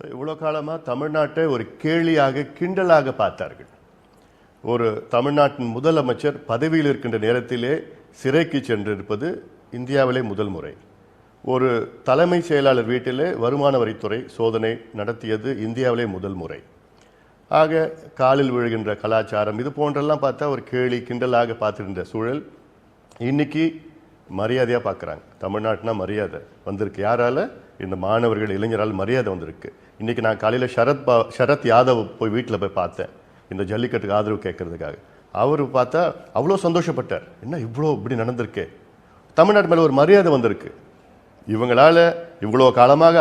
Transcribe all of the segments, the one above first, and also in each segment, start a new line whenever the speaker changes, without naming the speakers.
இவ்வளோ காலமாக தமிழ்நாட்டை ஒரு கேலியாக கிண்டலாக பார்த்தார்கள். ஒரு தமிழ்நாட்டின் முதலமைச்சர் பதவியில் இருக்கின்ற நேரத்திலே சிறைக்கு சென்றிருப்பது இந்தியாவிலே முதல் முறை. ஒரு தலைமை செயலாளர் வீட்டிலே வருமான வரித்துறை சோதனை நடத்தியது இந்தியாவிலே முதல் முறை. ஆக காலில் விழுகின்ற கலாச்சாரம் இது போன்றெல்லாம் பார்த்தா ஒரு கேலி கிண்டலாக பார்த்துருந்த சூழல் இன்னைக்கு மரியாதையாக பார்க்குறாங்க. தமிழ்நாட்டினா மரியாதை வந்திருக்கு. யாரால? இந்த மாணவர்கள் இளைஞரால் மரியாதை வந்திருக்கு. இன்னைக்கு நான் காலையில் சரத் யாதவ் போய் வீட்டில் போய் பார்த்தேன், இந்த ஜல்லிக்கட்டுக்கு ஆதரவு கேட்கறதுக்காக. அவர் பார்த்தா அவ்வளோ சந்தோஷப்பட்டார். என்ன இவ்வளோ இப்படி நடந்திருக்கு, தமிழ்நாட்டு மேலே ஒரு மரியாதை வந்திருக்கு. இவங்களால இவ்வளோ காலமாக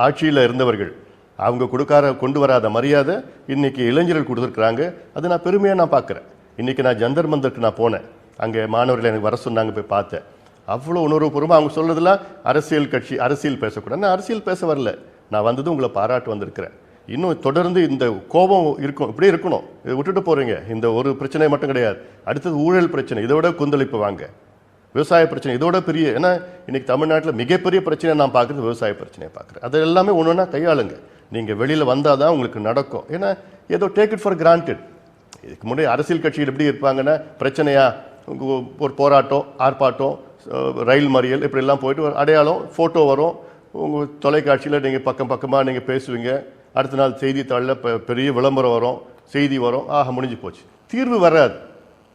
ஆட்சியில் இருந்தவர்கள் அவங்க கொண்டு வராத மரியாதை இன்னைக்கு இளைஞர்கள் கொடுத்துருக்குறாங்க. அது நான் பெருமையாக பார்க்குறேன். இன்னைக்கு நான் ஜந்தர் மந்தருக்கு நான் போனேன், அங்கே மாணவர்கள் எனக்கு வர சொன்னாங்க, போய் பார்த்தேன். அவ்வளோ உணர்வுபூர்வமாக அவங்க சொல்றதுலாம் அரசியல் பேசக்கூடாது. நான் அரசியல் பேச வரல, நான் வந்தது உங்களை பாராட்டு வந்திருக்கிறேன். இன்னும் தொடர்ந்து இந்த கோபம் இருக்கும், இப்படியே இருக்கணும். இதை விட்டுட்டு போறீங்க. இந்த ஒரு பிரச்சனை மட்டும் கிடையாது, அடுத்தது ஊழல் பிரச்சனை, இதோட கொந்தளிப்பு வாங்க, விவசாய பிரச்சனை இதோட பெரிய. ஏன்னா இன்னைக்கு தமிழ்நாட்டில் மிகப்பெரிய பிரச்சனை நான் பார்க்குறது விவசாய பிரச்சனையை பார்க்குறேன். அது எல்லாமே ஒன்றுனா கையாளுங்க. நீங்கள் வெளியில் வந்தால் தான் உங்களுக்கு நடக்கும். ஏன்னா ஏதோ டேக் இட் ஃபார் கிராண்டட். இதுக்கு முன்னாடி அரசியல் கட்சிகள் எப்படி இருப்பாங்கன்னா, பிரச்சனையா ஒரு போராட்டம், ஆர்ப்பாட்டம், ரயில் மறியல் இப்படிலாம் போயிட்டு ஒரு அடையாளம் ஃபோட்டோ வரும், உங்கள் தொலைக்காட்சியில் நீங்கள் பக்கமாக நீங்கள் பேசுவீங்க. அடுத்த நாள் செய்தித்தாளில் பெரிய விளம்பரம் வரும், செய்தி வரும், முடிஞ்சு போச்சு. தீர்வு வராது,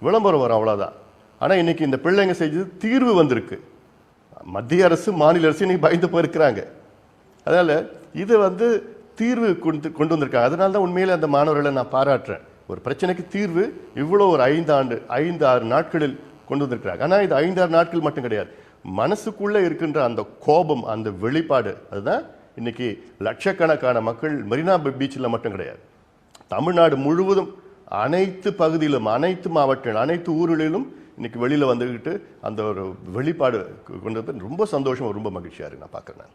விளம்பரம் வரும், அவ்வளோதான். ஆனால் இன்னைக்கு இந்த பிள்ளைங்க செஞ்சது தீர்வு வந்திருக்கு. மத்திய அரசு மாநில அரசு இன்னைக்கு பயந்து போயிருக்கிறாங்க. அதனால் இது தீர்வு கொண்டு வந்திருக்காங்க. அதனால தான் உண்மையிலே அந்த மாணவர்களை நான் பாராட்டுறேன். ஒரு பிரச்சனைக்கு தீர்வு இவ்வளோ ஒரு 5-6 நாட்களில் கொண்டு வந்திருக்கிறாங்க. ஆனால் இது 5-6 நாட்கள் மட்டும் கிடையாது, மனசுக்குள்ளே இருக்கின்ற அந்த கோபம், அந்த வெளிப்பாடு, அதுதான் இன்னைக்கு லட்சக்கணக்கான மக்கள் மெரினா பீச்சில் மட்டும் கிடையாது, தமிழ்நாடு முழுவதும் அனைத்து பகுதியிலும், அனைத்து மாவட்டங்கள், அனைத்து ஊர்களிலும் இன்னைக்கு வெளியில் வந்துக்கிட்டு அந்த ஒரு வெளிப்பாடு கொண்டு வந்து ரொம்ப சந்தோஷம், ரொம்ப மகிழ்ச்சியாக இருக்கு நான் பார்க்குறேன்.